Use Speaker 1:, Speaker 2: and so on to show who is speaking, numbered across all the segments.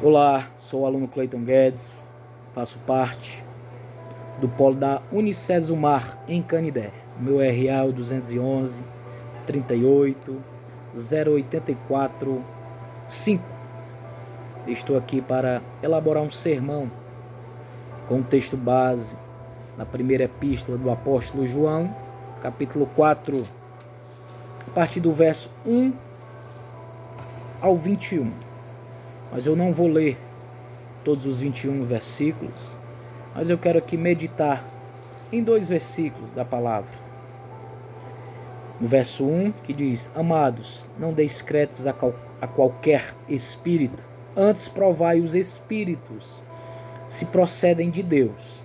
Speaker 1: Olá, sou o aluno Cleiton Guedes, faço parte do polo da Unicesumar em Canidé. Meu RA é o 211 38 084 5. Estou aqui para elaborar um sermão com o texto base na primeira epístola do apóstolo João, capítulo 4, a partir do verso 1 ao 21. Mas eu não vou ler todos os 21 versículos, mas eu quero aqui meditar em 2 versículos da palavra. No verso 1, que diz: Amados, não deis créditos a qualquer espírito, antes provai os espíritos, se procedem de Deus.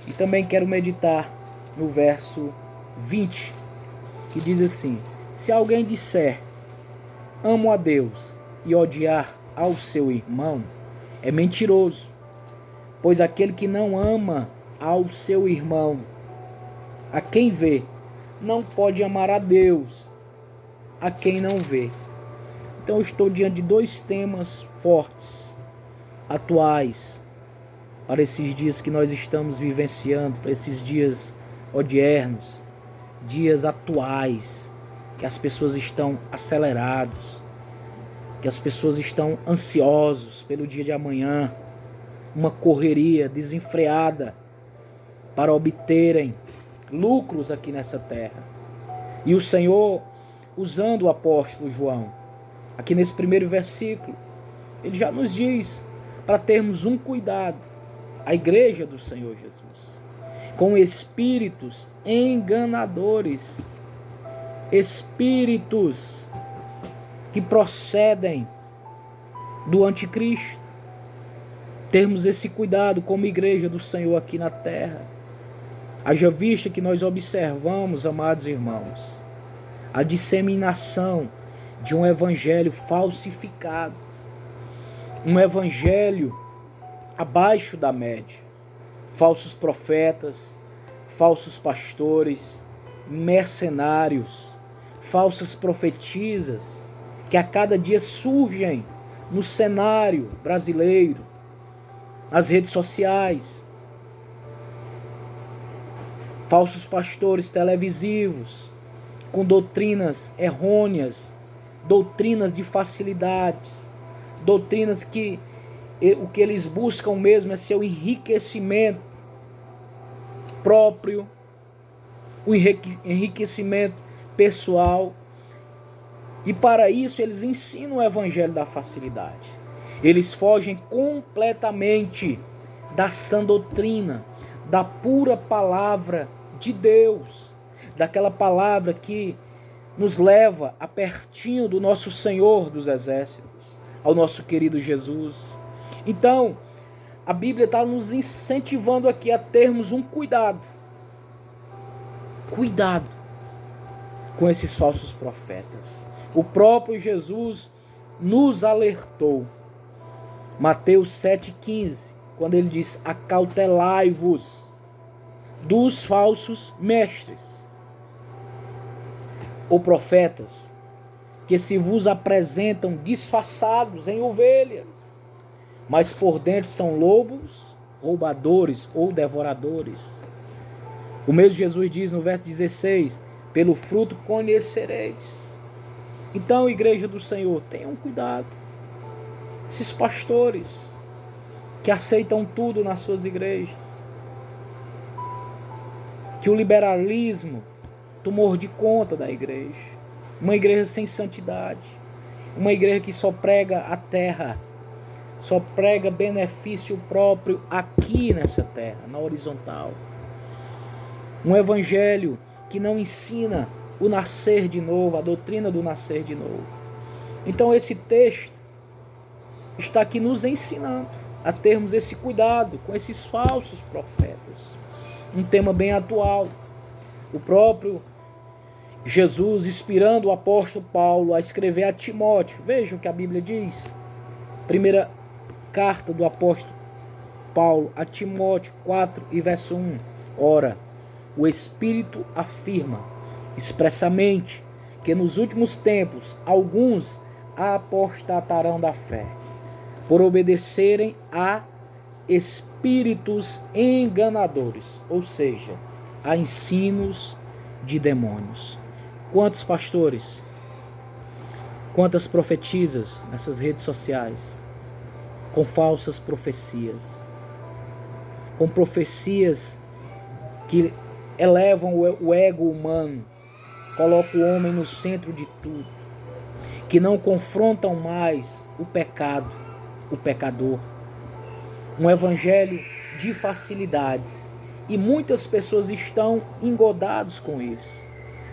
Speaker 1: E também quero meditar no verso 20, que diz assim: Se alguém disser, amo a Deus, e odiar ao seu irmão, é mentiroso, pois aquele que não ama ao seu irmão, a quem vê, não pode amar a Deus, a quem não vê. Então eu estou diante de 2 temas fortes, atuais, para esses dias que nós estamos vivenciando, para esses dias odiernos, dias atuais, que as pessoas estão aceleradas, que as pessoas estão ansiosos pelo dia de amanhã, uma correria desenfreada para obterem lucros aqui nessa terra. E o Senhor, usando o apóstolo João, aqui nesse primeiro versículo, ele já nos diz para termos um cuidado, a igreja do Senhor Jesus, com espíritos enganadores, espíritos que procedem do anticristo. Termos esse cuidado como igreja do Senhor aqui na terra. Haja vista que nós observamos, amados irmãos, a disseminação de um evangelho falsificado, um evangelho abaixo da média, falsos profetas, falsos pastores, mercenários, falsas profetisas, que a cada dia surgem no cenário brasileiro, nas redes sociais, falsos pastores televisivos, com doutrinas errôneas, doutrinas de facilidades, doutrinas que o que eles buscam mesmo é seu enriquecimento próprio, o enriquecimento pessoal. E para isso eles ensinam o evangelho da facilidade. Eles fogem completamente da sã doutrina, da pura palavra de Deus, daquela palavra que nos leva a pertinho do nosso Senhor dos Exércitos, ao nosso querido Jesus. Então, a Bíblia está nos incentivando aqui a termos um cuidado. Cuidado com esses falsos profetas. O próprio Jesus nos alertou. Mateus 7,15, quando ele diz: acautelai-vos dos falsos mestres, ou profetas, que se vos apresentam disfarçados em ovelhas, mas por dentro são lobos, roubadores ou devoradores. O mesmo Jesus diz no verso 16: pelo fruto conhecereis. Então, igreja do Senhor, tenham cuidado. Esses pastores que aceitam tudo nas suas igrejas, que o liberalismo tomou de conta da igreja, uma igreja sem santidade, uma igreja que só prega a terra, só prega benefício próprio aqui nessa terra, na horizontal. Um evangelho que não ensina o nascer de novo, a doutrina do nascer de novo. Então esse texto está aqui nos ensinando a termos esse cuidado com esses falsos profetas. Um tema bem atual. O próprio Jesus inspirando o apóstolo Paulo a escrever a Timóteo. Veja o que a Bíblia diz. Primeira carta do apóstolo Paulo a Timóteo 4 e verso 1. Ora, o Espírito afirma expressamente que nos últimos tempos alguns apostatarão da fé, por obedecerem a espíritos enganadores, ou seja, a ensinos de demônios. Quantos pastores, quantas profetisas nessas redes sociais, com falsas profecias, com profecias que elevam o ego humano, colocam o homem no centro de tudo, que não confrontam mais o pecado, o pecador. Um evangelho de facilidades. E muitas pessoas estão engodados com isso.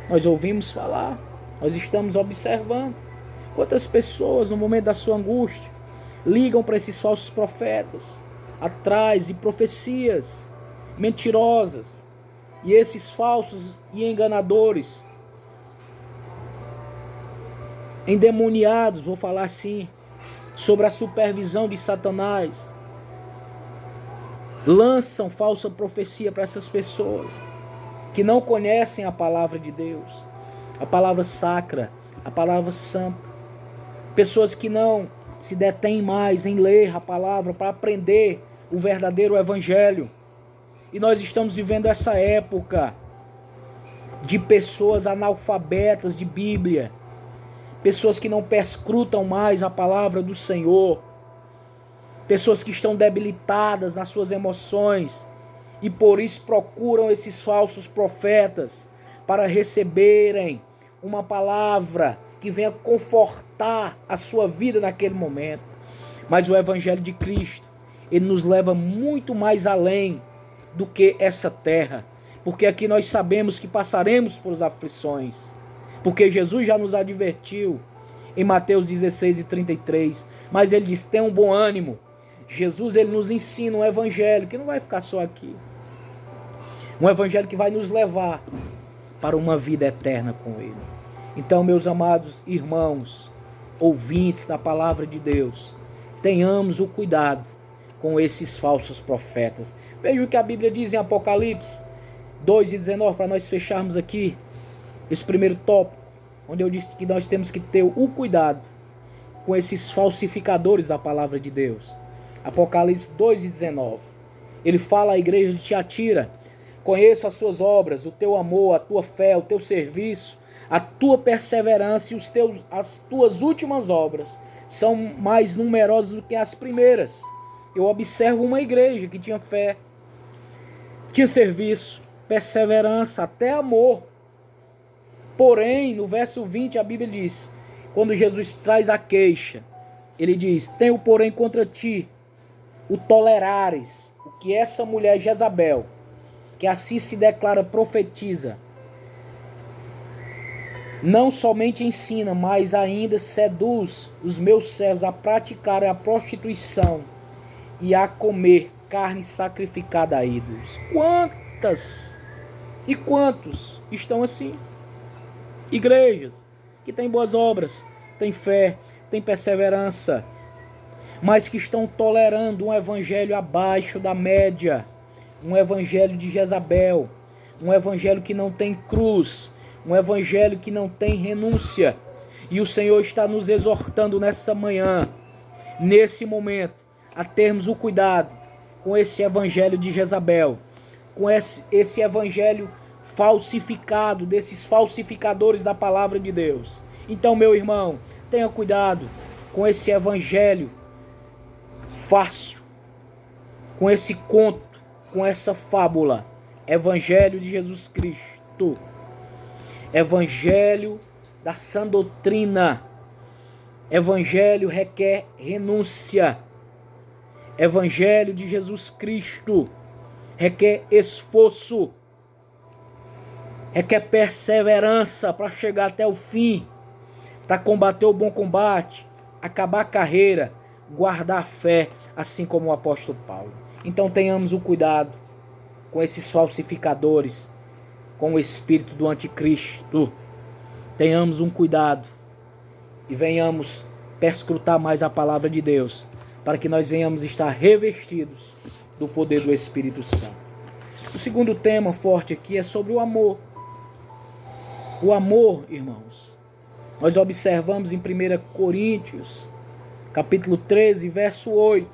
Speaker 1: Nós ouvimos falar, nós estamos observando. Quantas pessoas, no momento da sua angústia, ligam para esses falsos profetas, atrás de profecias mentirosas. E esses falsos e enganadores, endemoniados, vou falar assim, sobre a supervisão de Satanás, lançam falsa profecia para essas pessoas que não conhecem a palavra de Deus, a palavra sacra, a palavra santa. Pessoas que não se detêm mais em ler a palavra para aprender o verdadeiro evangelho. E nós estamos vivendo essa época de pessoas analfabetas de Bíblia, pessoas que não perscrutam mais a palavra do Senhor, pessoas que estão debilitadas nas suas emoções e por isso procuram esses falsos profetas para receberem uma palavra que venha confortar a sua vida naquele momento. Mas o Evangelho de Cristo, ele nos leva muito mais além do que essa terra, porque aqui nós sabemos que passaremos por aflições, porque Jesus já nos advertiu em Mateus 16:33, mas ele diz: tenha um bom ânimo. Jesus, ele nos ensina um evangelho que não vai ficar só aqui, um evangelho que vai nos levar para uma vida eterna com ele. Então, meus amados irmãos, ouvintes da palavra de Deus, tenhamos o cuidado com esses falsos profetas. Veja o que a Bíblia diz em Apocalipse 2:19, para nós fecharmos aqui esse primeiro tópico, onde eu disse que nós temos que ter o cuidado com esses falsificadores da palavra de Deus. Apocalipse 2:19. Ele fala à igreja de Tiatira: conheço as suas obras, o teu amor, a tua fé, o teu serviço, a tua perseverança e as tuas últimas obras são mais numerosas do que as primeiras. Eu observo uma igreja que tinha fé, tinha serviço, perseverança, até amor. Porém, no verso 20 a Bíblia diz, quando Jesus traz a queixa, ele diz: tenho porém contra ti o tolerares, o que essa mulher Jezabel, que assim se declara profetiza, não somente ensina, mas ainda seduz os meus servos a praticar a prostituição e a comer carne sacrificada a ídolos. Quantas e quantos estão assim? Igrejas que têm boas obras, têm fé, têm perseverança, mas que estão tolerando um evangelho abaixo da média, um evangelho de Jezabel, um evangelho que não tem cruz, um evangelho que não tem renúncia. E o Senhor está nos exortando nessa manhã, nesse momento, a termos o cuidado com esse evangelho de Jezabel, com esse evangelho falsificado, desses falsificadores da palavra de Deus. Então, meu irmão, tenha cuidado com esse evangelho fácil, com esse conto, com essa fábula. Evangelho de Jesus Cristo, evangelho da sã doutrina. Evangelho requer renúncia. Evangelho de Jesus Cristo requer esforço, requer perseverança para chegar até o fim, para combater o bom combate, acabar a carreira, guardar a fé, assim como o apóstolo Paulo. Então tenhamos o cuidado com esses falsificadores, com o espírito do anticristo. Tenhamos um cuidado e venhamos perscrutar mais a palavra de Deus, para que nós venhamos estar revestidos do poder do Espírito Santo. O segundo tema forte aqui é sobre o amor. O amor, irmãos, nós observamos em 1 Coríntios, capítulo 13, verso 8.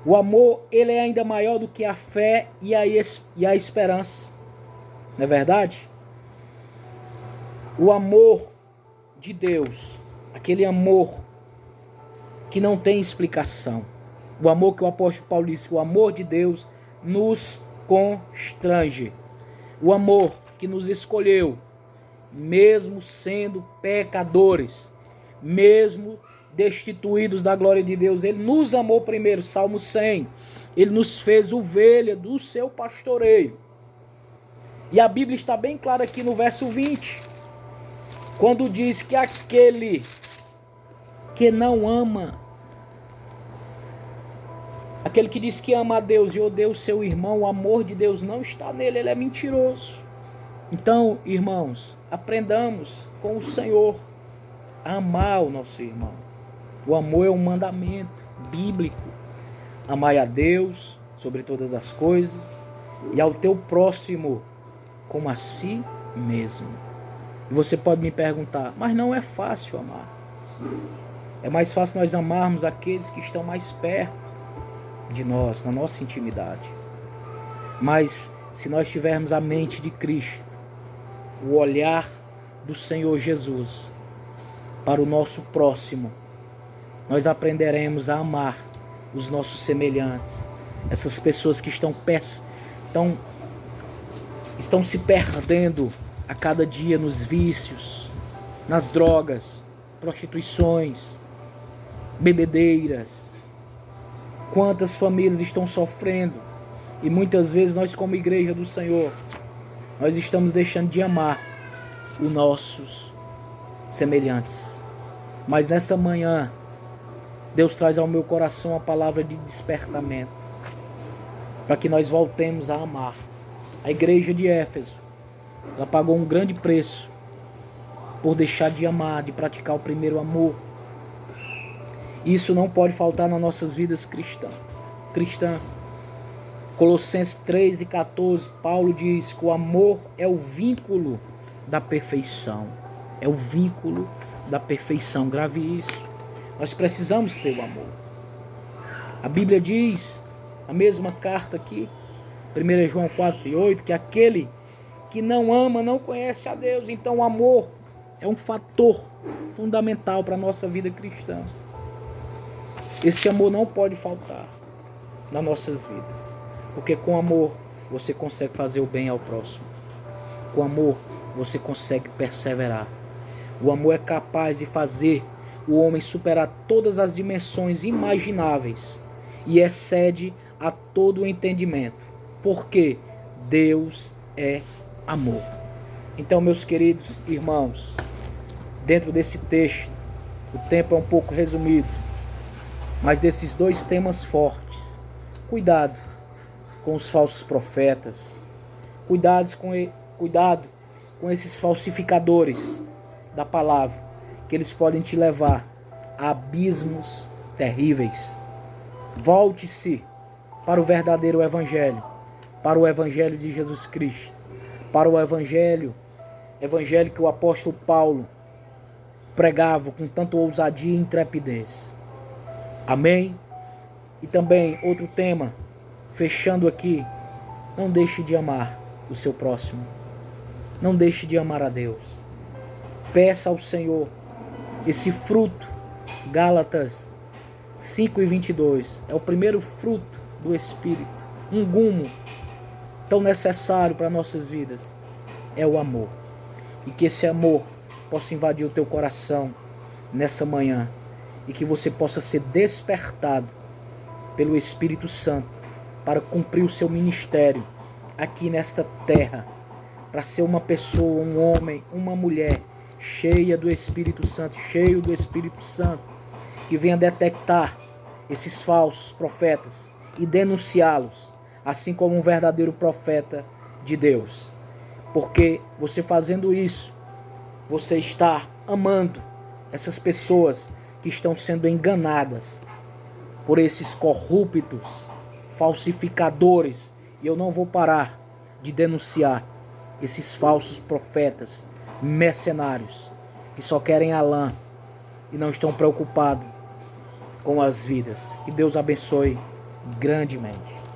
Speaker 1: O amor, ele é ainda maior do que a fé e a esperança. Não é verdade? O amor de Deus, aquele amor que não tem explicação. O amor que o apóstolo Paulo disse, o amor de Deus nos constrange. O amor que nos escolheu, mesmo sendo pecadores, mesmo destituídos da glória de Deus, ele nos amou primeiro. Salmo 100, ele nos fez ovelha do seu pastoreio. E a Bíblia está bem clara aqui no verso 20, quando diz que aquele que não ama, aquele que diz que ama a Deus e odeia o seu irmão, o amor de Deus não está nele, ele é mentiroso. Então, irmãos, aprendamos com o Senhor a amar o nosso irmão. O amor é um mandamento bíblico. Amai a Deus sobre todas as coisas e ao teu próximo como a si mesmo. E você pode me perguntar, mas não é fácil amar. É mais fácil nós amarmos aqueles que estão mais perto de nós, na nossa intimidade. Mas se nós tivermos a mente de Cristo, o olhar do Senhor Jesus para o nosso próximo, nós aprenderemos a amar os nossos semelhantes, essas pessoas que estão se perdendo a cada dia nos vícios, nas drogas, prostituições, bebedeiras. Quantas famílias estão sofrendo e muitas vezes nós, como igreja do Senhor, nós estamos deixando de amar os nossos semelhantes. Mas nessa manhã, Deus traz ao meu coração a palavra de despertamento, para que nós voltemos a amar. A igreja de Éfeso, ela pagou um grande preço por deixar de amar, de praticar o primeiro amor. Isso não pode faltar nas nossas vidas cristãs. Colossenses 3:14, Paulo diz que o amor é o vínculo da perfeição. É o vínculo da perfeição. Grave isso. Nós precisamos ter o amor. A Bíblia diz, a mesma carta aqui, 1 João 4:8, que aquele que não ama não conhece a Deus. Então o amor é um fator fundamental para a nossa vida cristã. Esse amor não pode faltar nas nossas vidas. Porque com amor você consegue fazer o bem ao próximo. Com amor você consegue perseverar. O amor é capaz de fazer o homem superar todas as dimensões imagináveis e excede a todo o entendimento. Porque Deus é amor. Então, meus queridos irmãos, dentro desse texto, o tempo é um pouco resumido, mas desses dois temas fortes, cuidado com os falsos profetas, cuidado com esses falsificadores da palavra, que eles podem te levar a abismos terríveis. Volte-se para o verdadeiro evangelho, para o evangelho de Jesus Cristo, para o evangelho que o apóstolo Paulo pregava com tanta ousadia e intrepidez. Amém? E também outro tema, fechando aqui, não deixe de amar o seu próximo. Não deixe de amar a Deus. Peça ao Senhor esse fruto. Gálatas 5:22 é o primeiro fruto do Espírito. Um gumo tão necessário para nossas vidas é o amor. E que esse amor possa invadir o teu coração nessa manhã. E que você possa ser despertado pelo Espírito Santo para cumprir o seu ministério aqui nesta terra. Para ser uma pessoa, um homem, uma mulher cheia do Espírito Santo, cheio do Espírito Santo, que venha detectar esses falsos profetas e denunciá-los, assim como um verdadeiro profeta de Deus. Porque você fazendo isso, você está amando essas pessoas que estão sendo enganadas por esses corruptos, falsificadores. E eu não vou parar de denunciar esses falsos profetas, mercenários, que só querem a lã e não estão preocupados com as vidas. Que Deus abençoe grandemente.